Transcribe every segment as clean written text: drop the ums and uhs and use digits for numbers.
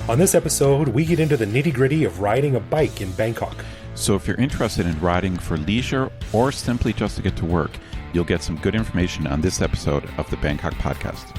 On this episode, we get into the nitty-gritty of riding a bike in Bangkok. So if you're interested in riding for leisure or simply just to get to work, you'll get some good information on this episode of the Bangkok Podcast.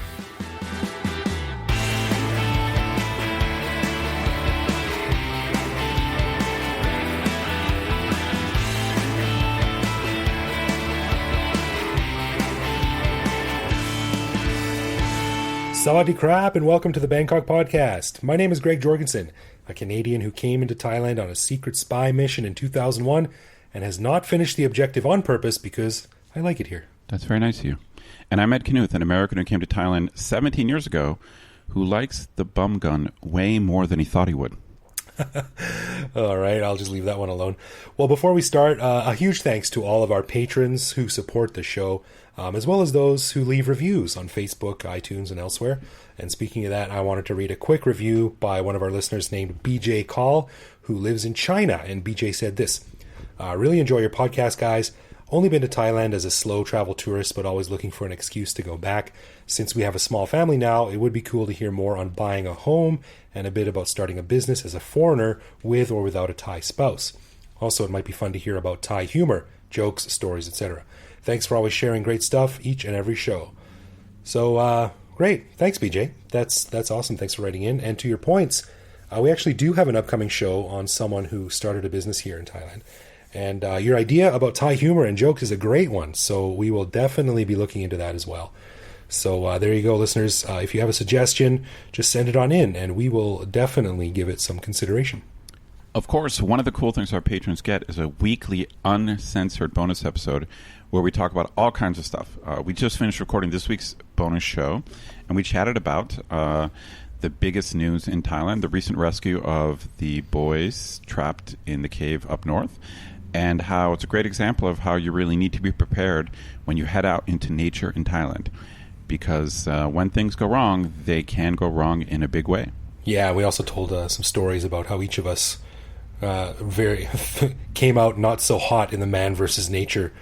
Sawadee krap and welcome to the Bangkok Podcast. My name is Greg Jorgensen, a Canadian who came into Thailand on a secret spy mission in 2001 and has not finished the objective on purpose because I like it here. That's very nice of you. And I'm Ed Knuth, an American who came to Thailand 17 years ago who likes the bum gun way more than he thought he would. All right, I'll just leave that one alone. Well, before we start, a huge thanks to all of our patrons who support the show, as well as those who leave reviews on Facebook, iTunes, and elsewhere. And speaking of that, I wanted to read a quick review by one of our listeners named BJ Call, who lives in China. And BJ said this: really enjoy your podcast, guys. Only been to Thailand as a slow travel tourist, but always looking for an excuse to go back. Since we have a small family now, it would be cool to hear more on buying a home and a bit about starting a business as a foreigner with or without a Thai spouse. Also, it might be fun to hear about Thai humor, jokes, stories, etc. Thanks for always sharing great stuff each and every show. So, great. Thanks, BJ. That's awesome. Thanks for writing in. And to your points, we actually do have an upcoming show on someone who started a business here in Thailand. And your idea about Thai humor and jokes is a great one, so we will definitely be looking into that as well. So there you go, listeners. If you have a suggestion, just send it on in, and we will definitely give it some consideration. Of course, one of the cool things our patrons get is a weekly uncensored bonus episode where we talk about all kinds of stuff. We just finished recording this week's bonus show, and we chatted about the biggest news in Thailand, the recent rescue of the boys trapped in the cave up north, and how it's a great example of how you really need to be prepared when you head out into nature in Thailand. Because when things go wrong, they can go wrong in a big way. Yeah, we also told some stories about how each of us very came out not so hot in the man versus nature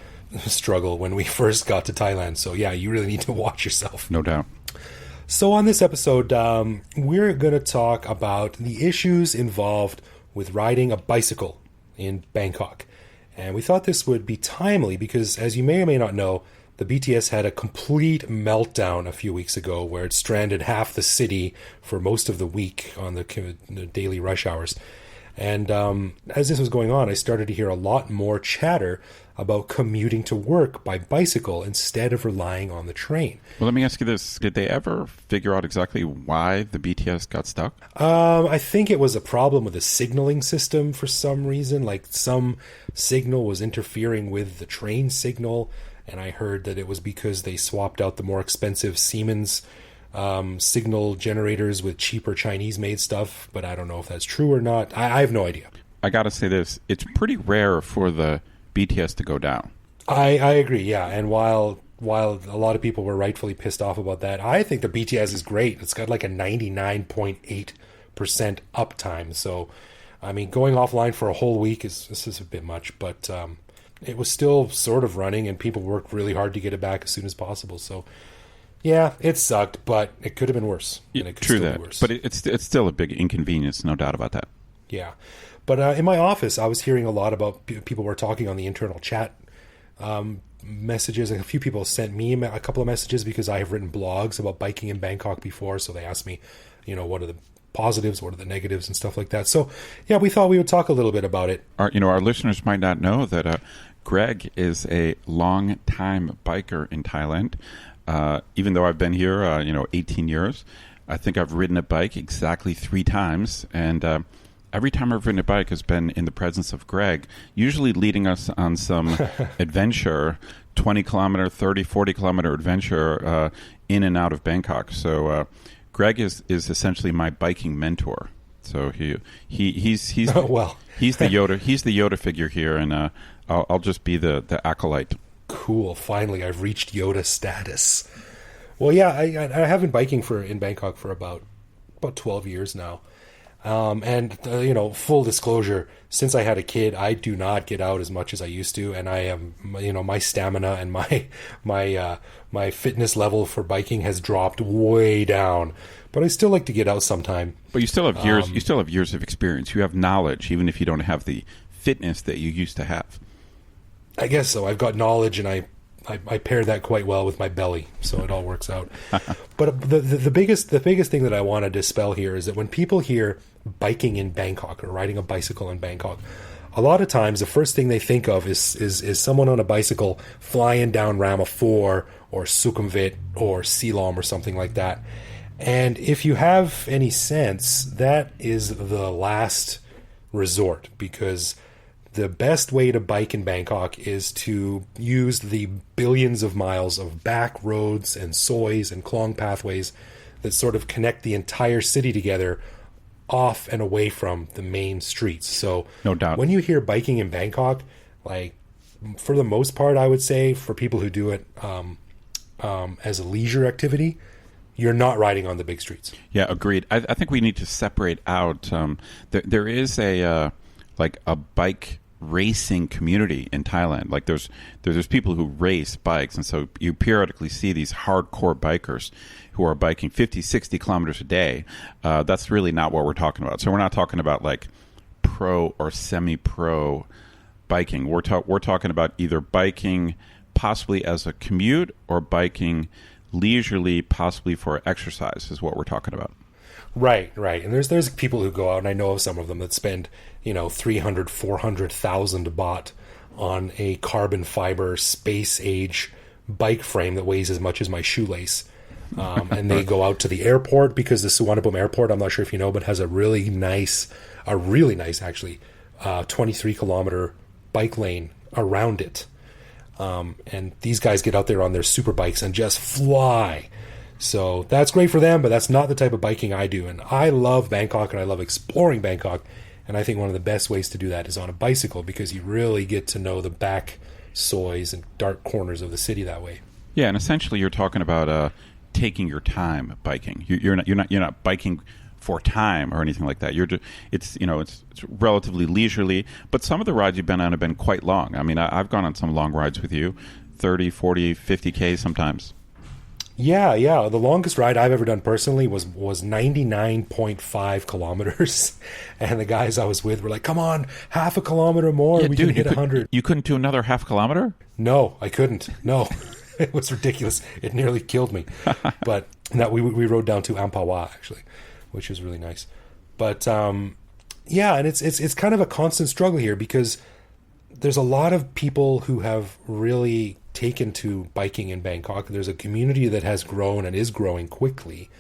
struggle when we first got to Thailand. So yeah, you really need to watch yourself. No doubt. So on this episode, we're going to talk about the issues involved with riding a bicycle in Bangkok. And we thought this would be timely because, as you may or may not know, the BTS had a complete meltdown a few weeks ago where it stranded half the city for most of the week on the daily rush hours. And as this was going on, I started to hear a lot more chatter about commuting to work by bicycle instead of relying on the train. Well, let me ask you this. Did they ever figure out exactly why the BTS got stuck? I think it was a problem with the signaling system for some reason. Like some signal was interfering with the train signal. And I heard that it was because they swapped out the more expensive Siemens signal generators with cheaper Chinese-made stuff. But I don't know if that's true or not. I have no idea. I got to say this. It's pretty rare for the BTS to go down. I agree, yeah. And while a lot of people were rightfully pissed off about that, I think the BTS is great. It's got like a 99.8% uptime. So, I mean, going offline for a whole week this is a bit much, but it was still sort of running, and people worked really hard to get it back as soon as possible. So, yeah, it sucked, but it could have been worse. And it could True still that, be worse. but it's still a big inconvenience, no doubt about that. Yeah. But in my office, I was hearing a lot about people were talking on the internal chat messages. And a few people sent me a couple of messages because I have written blogs about biking in Bangkok before. So they asked me, what are the positives, what are the negatives and stuff like that. So, yeah, we thought we would talk a little bit about it. Our listeners might not know that Greg is a long-time biker in Thailand. Even though I've been here, 18 years, I think I've ridden a bike exactly 3 times. And every time I've ridden a bike has been in the presence of Greg, usually leading us on some adventure, 20-kilometer, 30, 40-kilometer adventure in and out of Bangkok. So Greg is essentially my biking mentor. So he's well, he's the Yoda figure here, and I'll just be the acolyte. Cool. Finally, I've reached Yoda status. Well, yeah, I have been biking in Bangkok for about 12 years now. And full disclosure, since I had a kid, I do not get out as much as I used to, and I am, my stamina and my fitness level for biking has dropped way down. But I still like to get out sometime. But you still have years. You still have years of experience. You have knowledge, even if you don't have the fitness that you used to have. I guess so. I've got knowledge, and I pair that quite well with my belly, so it all works out. But the biggest thing that I want to dispel here is that when people hear biking in Bangkok or riding a bicycle in Bangkok, a lot of times the first thing they think of is someone on a bicycle flying down Rama 4 or Sukhumvit or Silom or something like that. And if you have any sense, that is the last resort, because the best way to bike in Bangkok is to use the billions of miles of back roads and sois and klong pathways that sort of connect the entire city together off and away from the main streets. So no doubt, when you hear biking in Bangkok, like, for the most part, I would say for people who do it as a leisure activity, you're not riding on the big streets. Yeah, agreed. I think we need to separate out. There is a bike racing community in Thailand. Like there's people who race bikes, and so you periodically see these hardcore bikers who are biking 50, 60 kilometers a day. That's really not what we're talking about. So we're not talking about like pro or semi-pro biking. We're talking about either biking possibly as a commute or biking leisurely, possibly for exercise, is what we're talking about. Right. And there's people who go out, and I know of some of them that spend 300, 400,000 baht on a carbon fiber space age bike frame that weighs as much as my shoelace. And they go out to the airport, because the Suvarnabhumi airport, I'm not sure if you know, but has a really nice actually, 23 kilometer bike lane around it. And these guys get out there on their super bikes and just fly. So that's great for them, but that's not the type of biking I do. And I love Bangkok, and I love exploring Bangkok. And I think one of the best ways to do that is on a bicycle, because you really get to know the back sois and dark corners of the city that way. Yeah, and essentially you're talking about taking your time biking. You're not biking for time or anything like that. It's relatively leisurely, but some of the rides you've been on have been quite long. I mean, I've gone on some long rides with you, 30, 40, 50K sometimes. Yeah. The longest ride I've ever done personally was 99.5 kilometers. And the guys I was with were like, come on, half a kilometer more. Yeah, we dude, can hit 100. You couldn't do another half kilometer? No, I couldn't. No, it was ridiculous. It nearly killed me. But we rode down to Ampawa, actually, which was really nice. But and it's kind of a constant struggle here, because there's a lot of people who have really taken to biking in Bangkok. There's a community that has grown and is growing quickly,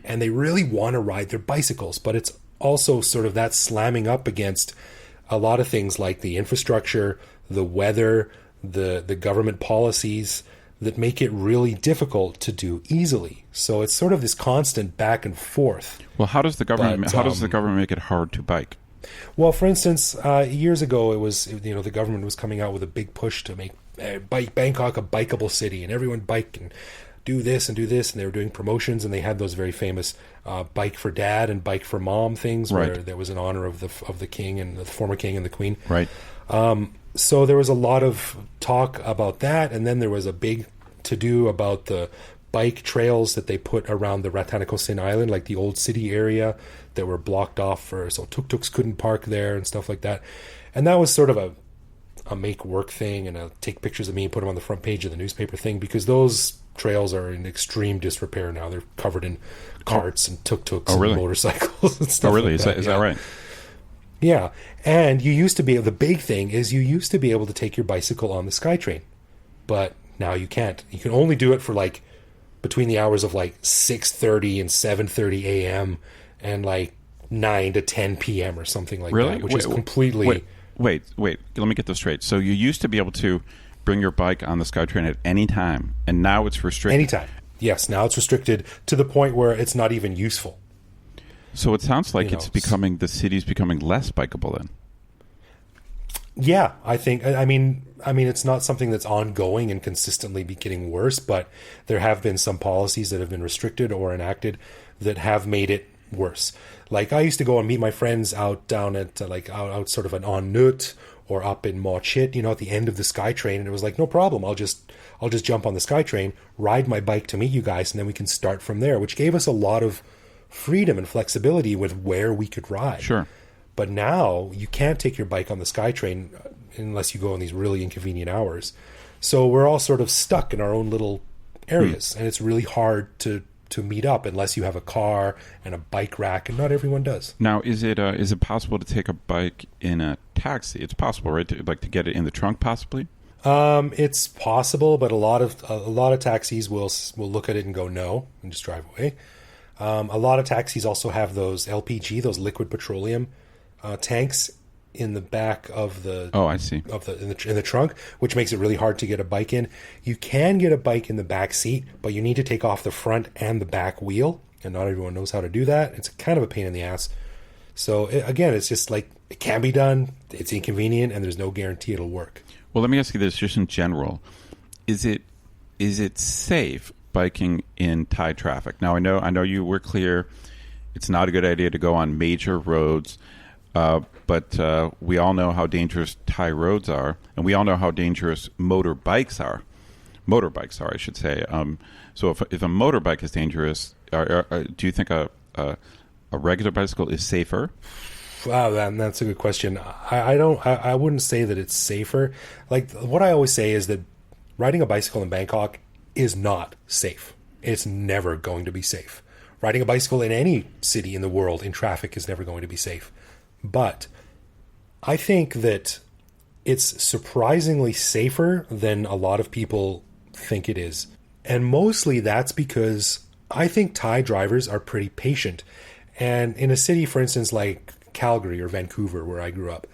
and they really want to ride their bicycles, but it's also sort of that slamming up against a lot of things like the infrastructure, the weather, the government policies that make it really difficult to do easily. So it's sort of this constant back and forth. Well, how does the government make it hard to bike? Well, for instance, years ago, it was, the government was coming out with a big push to make Bangkok a bikeable city, and everyone bike and do this, and they were doing promotions, and they had those very famous bike for dad and bike for mom things, right, where there was in honor of the king and the former king and the queen. Right. So there was a lot of talk about that, and then there was a big to-do about the bike trails that they put around the Ratanakosin Island, like the old city area that were blocked off so tuk-tuks couldn't park there and stuff like that. And that was sort of a make work thing, and a take pictures of me and put them on the front page of the newspaper thing, because those trails are in extreme disrepair now. They're covered in carts and tuk-tuks and motorcycles and stuff. Oh, really? Like that. Is that right? Yeah. And the big thing is you used to be able to take your bicycle on the SkyTrain, but now you can't. You can only do it for like between the hours of like 6:30 and 7:30 a.m. and like 9 to 10 p.m. or something like that, which is completely... Wait. Let me get this straight. So you used to be able to bring your bike on the SkyTrain at any time, and now it's restricted? Anytime. Yes, now it's restricted to the point where it's not even useful. So it sounds like the city's becoming less bikeable then. Yeah, I think. I mean, it's not something that's ongoing and consistently be getting worse, but there have been some policies that have been restricted or enacted that have made it worse. Like I used to go and meet my friends out down at out sort of an en Nut or up in Mo Chit, at the end of the SkyTrain, and it was like, no problem, I'll just jump on the SkyTrain, ride my bike to meet you guys, and then we can start from there, which gave us a lot of freedom and flexibility with where we could ride. Sure. But now you can't take your bike on the SkyTrain unless you go on these really inconvenient hours. So we're all sort of stuck in our own little areas, and it's really hard to meet up unless you have a car and a bike rack, and not everyone does. Now, is it possible to take a bike in a taxi? It's possible, right? To get it in the trunk, possibly. It's possible, but a lot of taxis will look at it and go no and just drive away. A lot of taxis also have those LPG, those liquid petroleum tanks in the back of the I see in the trunk, which makes it really hard to get a bike in. You can get a bike in the back seat, but you need to take off the front and the back wheel, and not everyone knows how to do that. It's kind of a pain in the ass. So again, it's just like it can be done. It's inconvenient, and there's no guarantee it'll work. Well, let me ask you this, just in general: is it safe biking in Thai traffic? Now, I know you were clear. It's not a good idea to go on major roads. But we all know how dangerous Thai roads are, and we all know how dangerous motorbikes are. Motorbikes are, I should say. So if a motorbike is dangerous, do you think a regular bicycle is safer? Wow, that's a good question. I wouldn't say that it's safer. Like what I always say is that riding a bicycle in Bangkok is not safe. It's never going to be safe. Riding a bicycle in any city in the world in traffic is never going to be safe. But I think that it's surprisingly safer than a lot of people think it is. And mostly that's because I think Thai drivers are pretty patient. And in a city, for instance, like Calgary or Vancouver, where I grew up,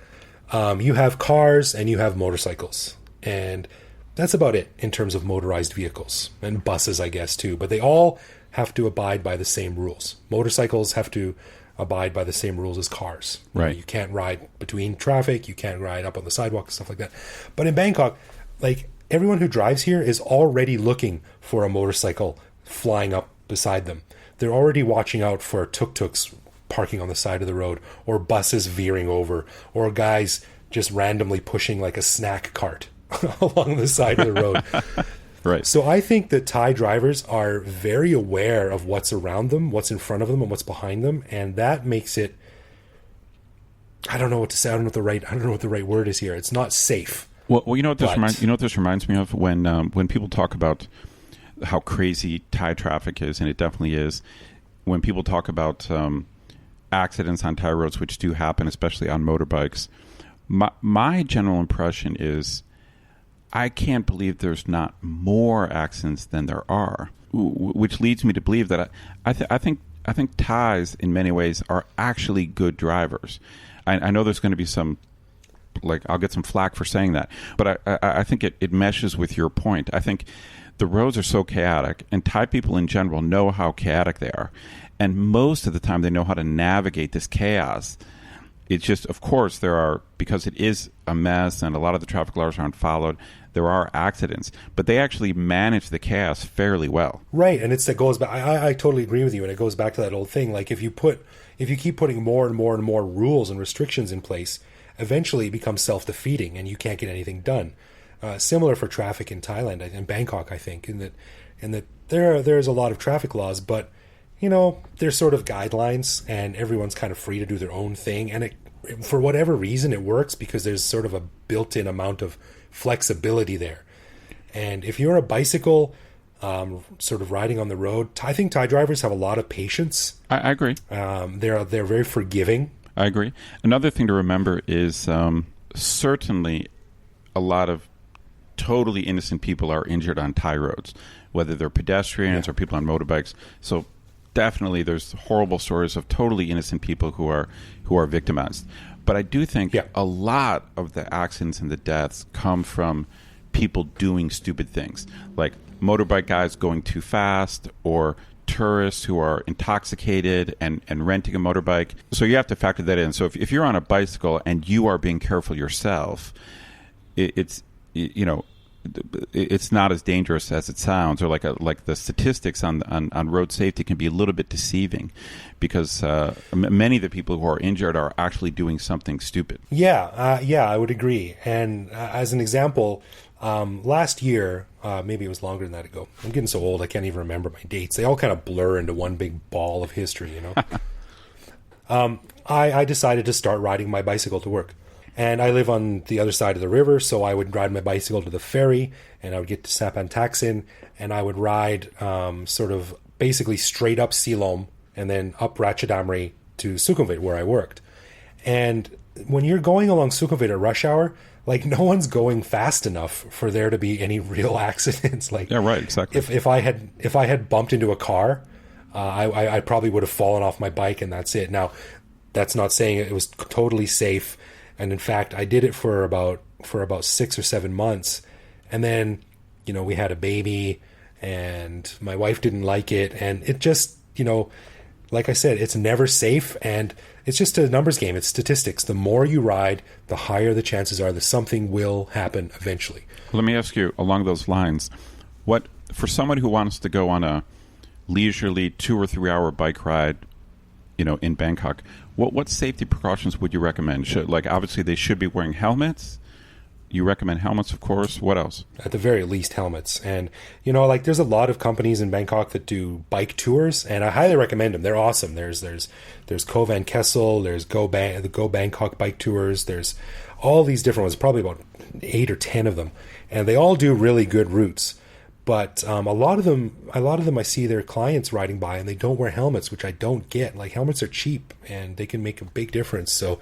you have cars and you have motorcycles. And that's about it in terms of motorized vehicles. And buses, I guess, too. But they all have to abide by the same rules. Motorcycles have to abide by the same rules as cars. Right. You can't ride between traffic. You can't ride up on the sidewalk and stuff like that. But in Bangkok, like everyone who drives here is already looking for a motorcycle flying up beside them. They're already watching out for tuk-tuks parking on the side of the road, or buses veering over, or guys just randomly pushing like a snack cart along the side of the road. Right. So I think that Thai drivers are very aware of what's around them, what's in front of them, and what's behind them, and that makes it. I don't know what to say. I don't know what the right word is here. It's not safe. Well, you know what this reminds me of when people talk about how crazy Thai traffic is, and it definitely is. When people talk about accidents on Thai roads, which do happen, especially on motorbikes, my general impression is, I can't believe there's not more accidents than there are, which leads me to believe that I think Thais in many ways are actually good drivers. I know there's going to be some, I'll get some flack for saying that, but I think it meshes with your point. I think the roads are so chaotic, and Thai people in general know how chaotic they are, and most of the time they know how to navigate this chaos. It's just, of course, because it is a mess and a lot of the traffic laws aren't followed, there are accidents, but they actually manage the chaos fairly well. Right, and that goes back. I totally agree with you, and it goes back to that old thing. Like if you keep putting more and more and more rules and restrictions in place, eventually it becomes self-defeating, and you can't get anything done. Similar for traffic in Thailand and Bangkok, I think, in that there's a lot of traffic laws, but there's sort of guidelines, and everyone's kind of free to do their own thing, and for whatever reason it works because there's sort of a built-in amount of flexibility there. And if you're a bicycle sort of riding on the road, I think Thai drivers have a lot of patience. I agree. They're very forgiving. I agree. Another thing to remember is certainly a lot of totally innocent people are injured on Thai roads, whether they're pedestrians or people on motorbikes. So definitely there's horrible stories of totally innocent people who are victimized. But I do think a lot of the accidents and the deaths come from people doing stupid things, like motorbike guys going too fast, or tourists who are intoxicated and renting a motorbike. So you have to factor that in. So if you're on a bicycle and you are being careful yourself, it's not as dangerous as it sounds, or like the statistics on road safety can be a little bit deceiving, because many of the people who are injured are actually doing something stupid. Yeah, I would agree. And as an example, last year, maybe it was longer than that ago. I'm getting so old I can't even remember my dates. They all kind of blur into one big ball of history, you know. I decided to start riding my bicycle to work. And I live on the other side of the river, so I would ride my bicycle to the ferry, and I would get to Sapantaksin, and I would ride sort of basically straight up Silom, and then up Ratchadamri to Sukhumvit, where I worked. And when you're going along Sukhumvit at rush hour, like, no one's going fast enough for there to be any real accidents. Like, yeah, right, exactly. If I had bumped into a car, I probably would have fallen off my bike, and that's it. Now, that's not saying it was totally safe. And in fact, I did it for about 6 or 7 months. And then, you know, we had a baby, and my wife didn't like it. And it just, you know, like I said, it's never safe. And it's just a numbers game. It's statistics. The more you ride, the higher the chances are that something will happen eventually. Let me ask you along those lines, what, for someone who wants to go on a leisurely 2 or 3 hour bike ride, you know, in Bangkok, what safety precautions would you recommend? Like, obviously, they should be wearing helmets. You recommend helmets, of course. What else? At the very least, helmets. And, you know, like, there's a lot of companies in Bangkok that do bike tours, and I highly recommend them. They're awesome. There's Kovan Kessel, there's the Go Bangkok bike tours. There's all these different ones, probably about 8 or 10 of them, and they all do really good routes. But a lot of them I see their clients riding by, and they don't wear helmets, which I don't get. Like, helmets are cheap, and they can make a big difference. So,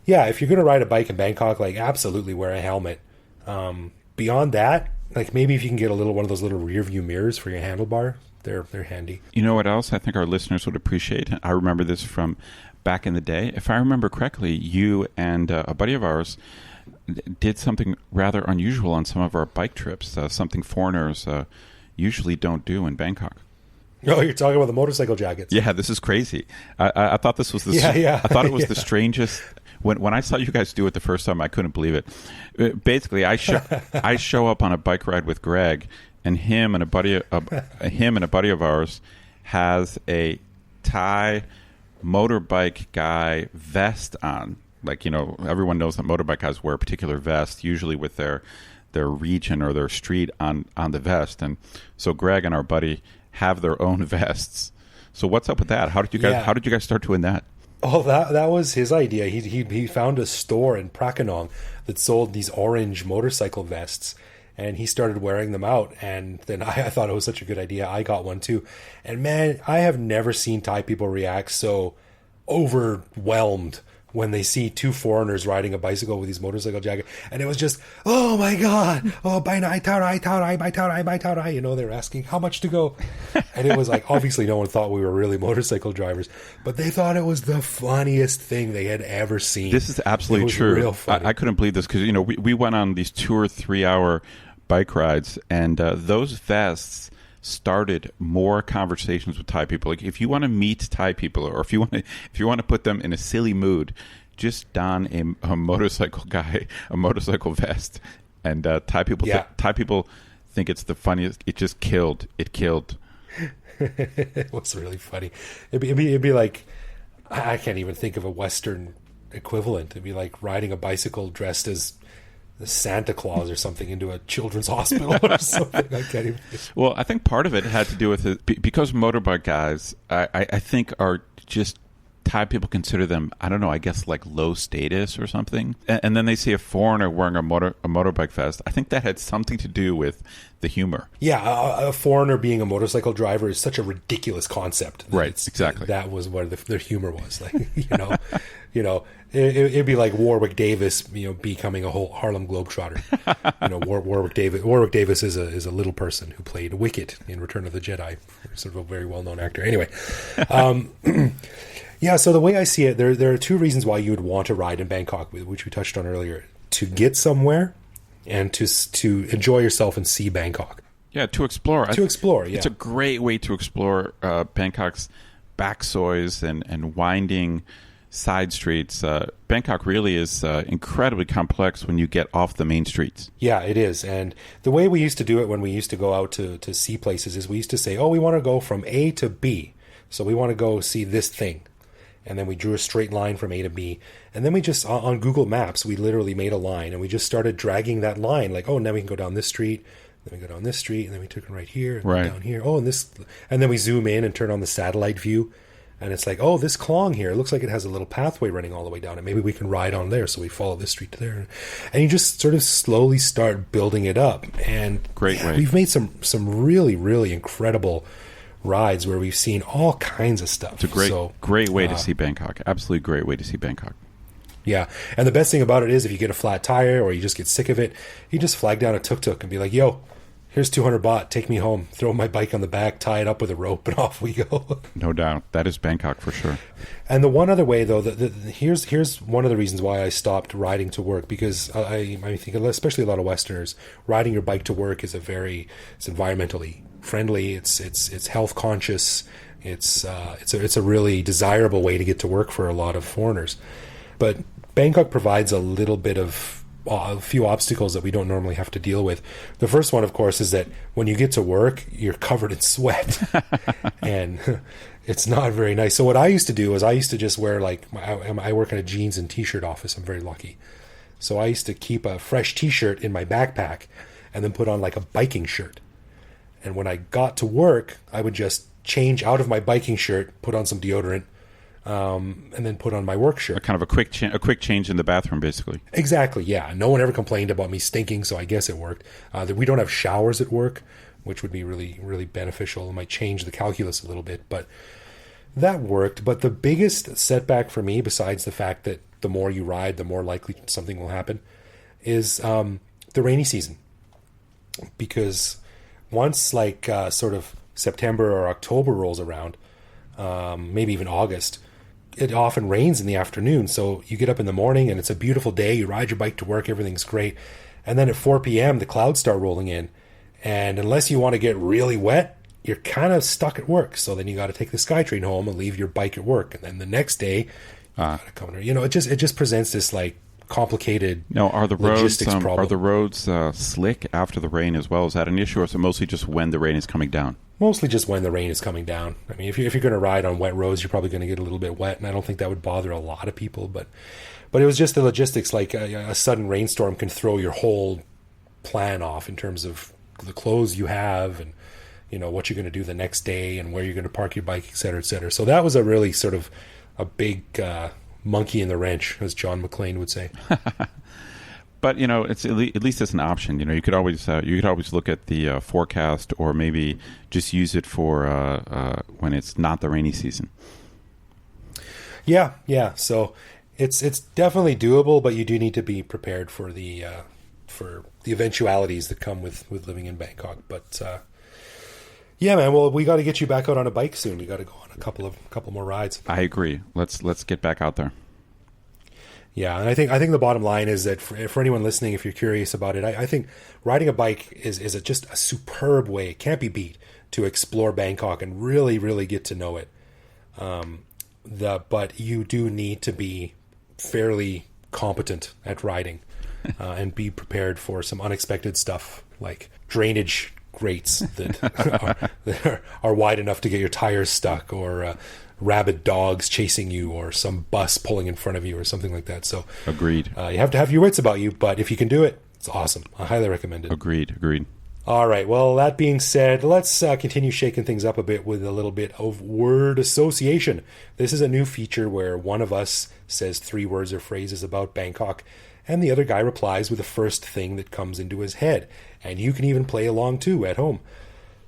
yeah, if you're going to ride a bike in Bangkok, like, absolutely wear a helmet. Beyond that, like, maybe if you can get one of those little rear view mirrors for your handlebar, they're handy. You know what else I think our listeners would appreciate? I remember this from back in the day. If I remember correctly, you and a buddy of ours did something rather unusual on some of our bike trips, something foreigners usually don't do in Bangkok. Oh, you're talking about the motorcycle jackets. Yeah, this is crazy. I thought this was I thought it was the strangest. When I saw you guys do it the first time, I couldn't believe it. Basically, I show up on a bike ride with Greg, and him and a buddy of ours has a Thai motorbike guy vest on. Like, you know, everyone knows that motorbike guys wear a particular vest, usually with their region or their street on the vest. And so Greg and our buddy have their own vests. So what's up with that? How did you guys start doing that? Oh, that was his idea. He found a store in Prakanong that sold these orange motorcycle vests, and he started wearing them out. And then I thought it was such a good idea. I got one too. And man, I have never seen Thai people react so overwhelmed when they see two foreigners riding a bicycle with these motorcycle jackets. And it was just, oh my God, oh, bai nai tarai, you know, they're asking how much to go. And it was like, obviously no one thought we were really motorcycle drivers, but they thought it was the funniest thing they had ever seen. This is absolutely true. Real funny. I couldn't believe this because, you know, we went on these 2 or 3 hour bike rides, and those vests started more conversations with Thai people. Like, if you want to meet Thai people, or if you want to put them in a silly mood, just don a motorcycle vest, and Thai people Thai people think it's the funniest. It just killed. It killed. It was really funny. It'd be like, I can't even think of a Western equivalent. It'd be like riding a bicycle dressed as Santa Claus or something into a children's hospital or something. I can't even. Well, I think part of it had to do with it because motorbike guys, I think, are just Thai people consider them, I don't know, I guess like low status or something. And then they see a foreigner wearing a motorbike vest. I think that had something to do with the humor. Yeah, a foreigner being a motorcycle driver is such a ridiculous concept. Right, exactly. That was what their humor was. Like, it'd be like Warwick Davis, becoming a whole Harlem Globetrotter. Warwick Davis is a little person who played Wicket in Return of the Jedi. Sort of a very well-known actor. Anyway, yeah. So the way I see it, there are two reasons why you would want to ride in Bangkok, which we touched on earlier: to get somewhere, and to enjoy yourself and see Bangkok. Yeah, to explore. Yeah, it's a great way to explore Bangkok's backsoys and winding side streets. Bangkok really is incredibly complex when you get off the main streets. Yeah, it is. And the way we used to do it when we used to go out to see places is we used to say, oh, we want to go from A to B. So we want to go see this thing. And then we drew a straight line from A to B. And then we just, on Google Maps, we literally made a line. And we just started dragging that line. Like, oh, now we can go down this street. Then we go down this street. And then we took it right here. And right. down here. Oh, and this. And then we zoom in and turn on the satellite view. And it's like, oh, this Klong here, it looks like it has a little pathway running all the way down. And maybe we can ride on there. So we follow this street to there. And you just sort of slowly start building it up. And great way. We've made some really, really incredible rides where we've seen all kinds of stuff. It's a great way to see Bangkok. Absolutely great way to see Bangkok. Yeah. And the best thing about it is if you get a flat tire or you just get sick of it, you just flag down a tuk-tuk and be like, yo, here's 200 baht, take me home, throw my bike on the back, tie it up with a rope, and off we go. No doubt. That is Bangkok for sure. And the one other way, though, here's one of the reasons why I stopped riding to work, because I think, especially a lot of Westerners, riding your bike to work is it's environmentally friendly, it's health conscious, it's a really desirable way to get to work for a lot of foreigners. But Bangkok provides a little bit of a few obstacles that we don't normally have to deal with. The first one, of course, is that when you get to work, you're covered in sweat, and it's not very nice. So what I used to do is I used to just wear, like, I work in a jeans and t-shirt office. I'm very lucky. So I used to keep a fresh t-shirt in my backpack and then put on like a biking shirt. And when I got to work, I would just change out of my biking shirt, put on some deodorant, and then put on my work shirt. Kind of a quick change in the bathroom, basically. Exactly, yeah. No one ever complained about me stinking, so I guess it worked. We don't have showers at work, which would be really, really beneficial. It might change the calculus a little bit, but that worked. But the biggest setback for me, besides the fact that the more you ride, the more likely something will happen, is the rainy season. Because once sort of September or October rolls around, maybe even August, it often rains in the afternoon. So you get up in the morning and it's a beautiful day. You ride your bike to work. Everything's great. And then at 4 p.m., the clouds start rolling in. And unless you want to get really wet, you're kind of stuck at work. So then you got to take the skytrain home and leave your bike at work. And then the next day, you got to come. It just presents this like complicated. No, are the roads problem. Slick after the rain as well? Is that an issue, or is it mostly just when the rain is coming down? Mostly just when the rain is coming down. I mean, if you're going to ride on wet roads, you're probably going to get a little bit wet, and I don't think that would bother a lot of people. But it was just the logistics. Like a sudden rainstorm can throw your whole plan off in terms of the clothes you have, and what you're going to do the next day, and where you're going to park your bike, et cetera, et cetera. So that was a really sort of a big monkey in the wrench, as John McClane would say. But it's at least it's an option. You could always look at the forecast, or maybe just use it for when it's not the rainy season. Yeah. So it's definitely doable, but you do need to be prepared for the eventualities that come with living in Bangkok. But yeah, man. Well, we got to get you back out on a bike soon. We got to go on a couple more rides. I agree. Let's get back out there. Yeah, and I think the bottom line is that for anyone listening, if you're curious about it, I think riding a bike is just a superb way, it can't be beat, to explore Bangkok and really, really get to know it. But you do need to be fairly competent at riding and be prepared for some unexpected stuff like drainage grates that are wide enough to get your tires stuck, or rabid dogs chasing you, or some bus pulling in front of you, or something like that. So agreed. You have to have your wits about you, but if you can do it, it's awesome. I highly recommend it. Agreed. All right. Well, that being said, let's continue shaking things up a bit with a little bit of word association. This is a new feature where one of us says 3 words or phrases about Bangkok, and the other guy replies with the first thing that comes into his head. And you can even play along too at home.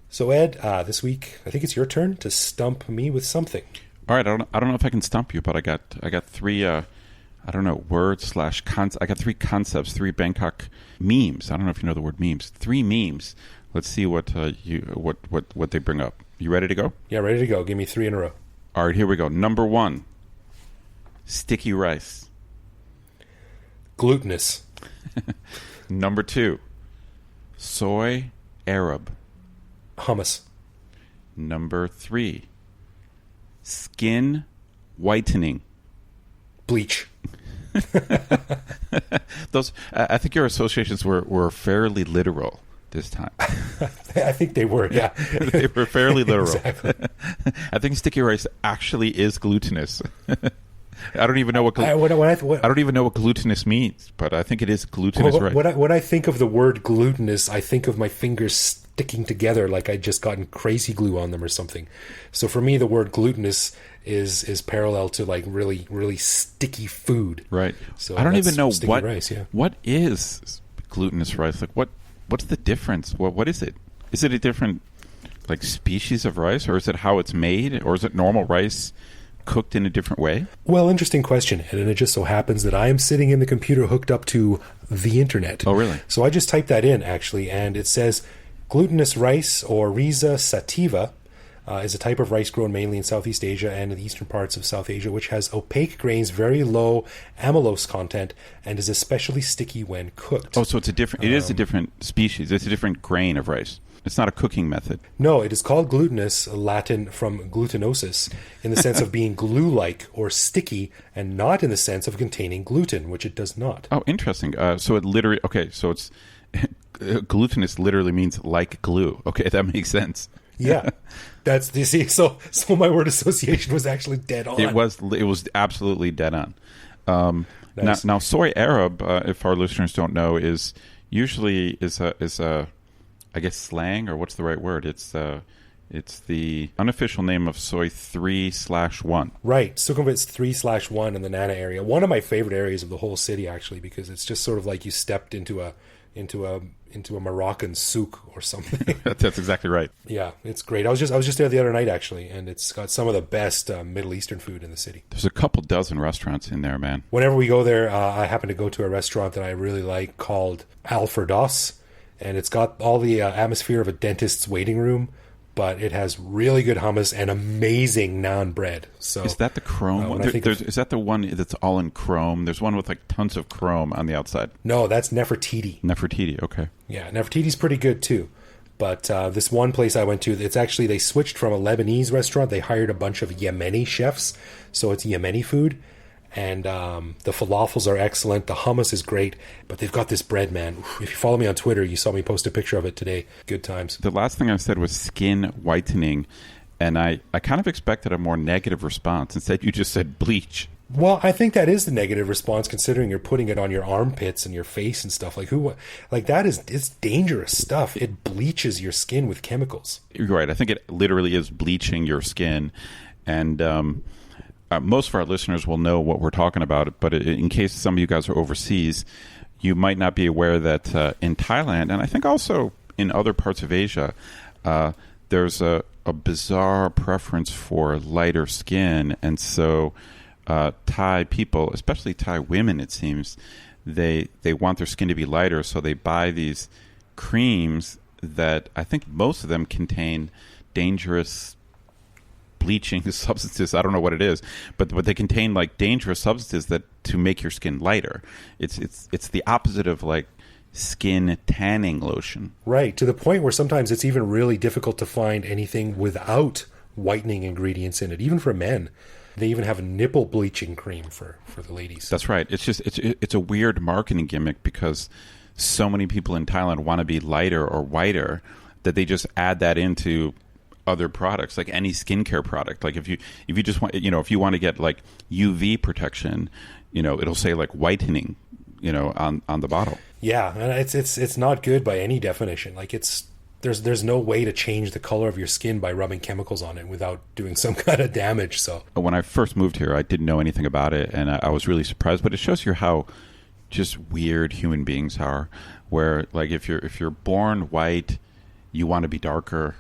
So Ed, this week I think it's your turn to stump me with something. All right, I don't know if I can stump you, but I got 3 words / I got 3 concepts, 3 Bangkok memes. I don't know if you know the word memes. 3 memes. Let's see what they bring up. You ready to go? Yeah, ready to go. Give me 3 in a row. All right, here we go. Number 1, sticky rice. Glutinous. Number 2, soy Arab. Hummus. Number 3, skin whitening. Bleach. Those, I think your associations were fairly literal this time. I think they were, yeah. They were fairly literal. Exactly. I think sticky rice actually is glutinous. I don't even know what I don't even know what glutinous means, but I think it is glutinous rice. When I think of the word glutinous, I think of my fingers sticking together like I'd just gotten crazy glue on them or something. So for me, the word glutinous is parallel to like really, really sticky food. Right. So I don't even know what rice, yeah. What is glutinous rice? Like what's the difference? What is it? Is it a different like species of rice, or is it how it's made, or is it normal rice cooked in a different way? Well, interesting question. And it just so happens that I am sitting in the computer hooked up to the internet. Oh, really? So I just typed that in, actually, and it says glutinous rice, or rhiza sativa, is a type of rice grown mainly in Southeast Asia and in the eastern parts of South Asia, which has opaque grains, very low amylose content, and is especially sticky when cooked. Oh, so it's it is a different species. It's a different grain of rice. It's not a cooking method. No, it is called glutinous, Latin from glutinosis, in the sense of being glue-like or sticky, and not in the sense of containing gluten, which it does not. Oh, interesting. So it literally, okay, so it's, glutinous literally means like glue. Okay, that makes sense. Yeah, that's you see. So my word association was actually dead on. It was absolutely dead on. Nice. Now, soy Arab, if our listeners don't know, is usually a I guess slang, or what's the right word? It's the unofficial name of soy 3/1. Right, Sukhumvit's 3/1 in the Nana area. One of my favorite areas of the whole city, actually, because it's just sort of like you stepped into a Moroccan souk or something. That's exactly right. Yeah, it's great. I was just there the other night, actually, and it's got some of the best Middle Eastern food in the city. There's a couple dozen restaurants in there, man. Whenever we go there, I happen to go to a restaurant that I really like called Al Firdaus. And it's got all the atmosphere of a dentist's waiting room, but it has really good hummus and amazing naan bread. So is that the chrome one? Is that the one that's all in chrome? There's one with like tons of chrome on the outside. No, that's Nefertiti. Nefertiti, okay. Yeah, Nefertiti's pretty good too. But this one place I went to, it's actually, they switched from a Lebanese restaurant. They hired a bunch of Yemeni chefs, so it's Yemeni food. And the falafels are excellent. The hummus is great. But they've got this bread, man. If you follow me on Twitter, you saw me post a picture of it today. Good times. The last thing I said was skin whitening. And I kind of expected a more negative response. Instead, you just said bleach. Well, I think that is the negative response, considering you're putting it on your armpits and your face and stuff. It's dangerous stuff. It bleaches your skin with chemicals. You're right. I think it literally is bleaching your skin. And most of our listeners will know what we're talking about, but in case some of you guys are overseas, you might not be aware that in Thailand, and I think also in other parts of Asia, there's a bizarre preference for lighter skin. And so Thai people, especially Thai women, it seems, they want their skin to be lighter, so they buy these creams that I think most of them contain dangerous bleaching substances. I don't know what it is, but they contain like dangerous substances that to make your skin lighter. It's the opposite of like skin tanning lotion. Right, to the point where sometimes it's even really difficult to find anything without whitening ingredients in it, even for men. They even have a nipple bleaching cream for the ladies. That's right. It's a weird marketing gimmick because so many people in Thailand want to be lighter or whiter that they just add that into other products, like any skincare product. Like if you just want, if you want to get like UV protection, it'll say like whitening, on the bottle. Yeah, and it's not good by any definition. Like there's no way to change the color of your skin by rubbing chemicals on it without doing some kind of damage. So when I first moved here, I didn't know anything about it, and I was really surprised. But it shows you how just weird human beings are. Where like if you're born white, you want to be darker.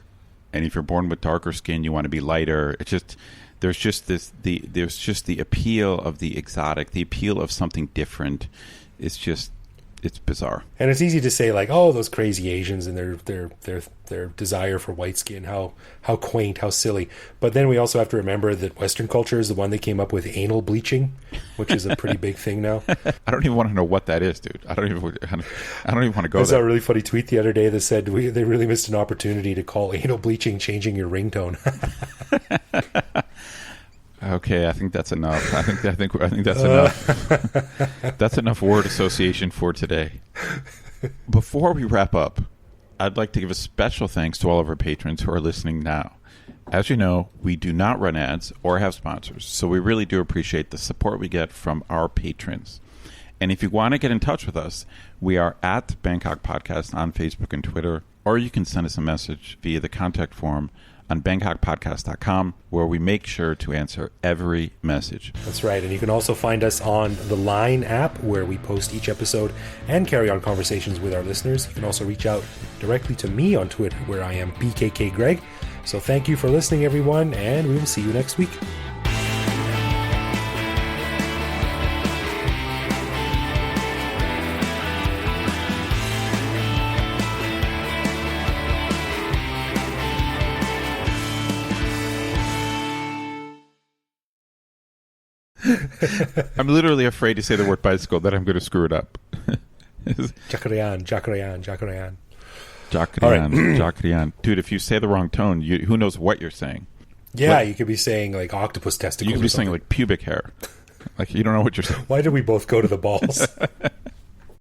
And if you're born with darker skin, you want to be lighter. It's just there's just the appeal of the exotic, the appeal of something different. It's bizarre. And it's easy to say like, oh, those crazy Asians and their desire for white skin, how quaint, how silly. But then we also have to remember that Western culture is the one that came up with anal bleaching, which is a pretty big thing now. I don't even want to know what that is, dude. I don't even want to go there. I saw a really funny tweet the other day that said they really missed an opportunity to call anal bleaching changing your ringtone. Okay, I think that's enough. I think that's enough. That's enough word association for today. Before we wrap up, I'd like to give a special thanks to all of our patrons who are listening now. As you know, we do not run ads or have sponsors, so we really do appreciate the support we get from our patrons. And if you want to get in touch with us, we are at Bangkok Podcast on Facebook and Twitter, or you can send us a message via the contact form on bangkokpodcast.com, where we make sure to answer every message. That's right. And you can also find us on the Line app, where we post each episode and carry on conversations with our listeners. You can also reach out directly to me on Twitter, where I am BKK Greg. So thank you for listening, everyone, and we will see you next week. I'm literally afraid to say the word bicycle, that I'm going to screw it up. Jakarayan, Jakarayan, Jakarayan. Jakrian. Dude, if you say the wrong tone, who knows what you're saying? Yeah, you could be saying like octopus testicles. You could be saying like pubic hair. Like you don't know what you're saying. Why did we both go to the balls?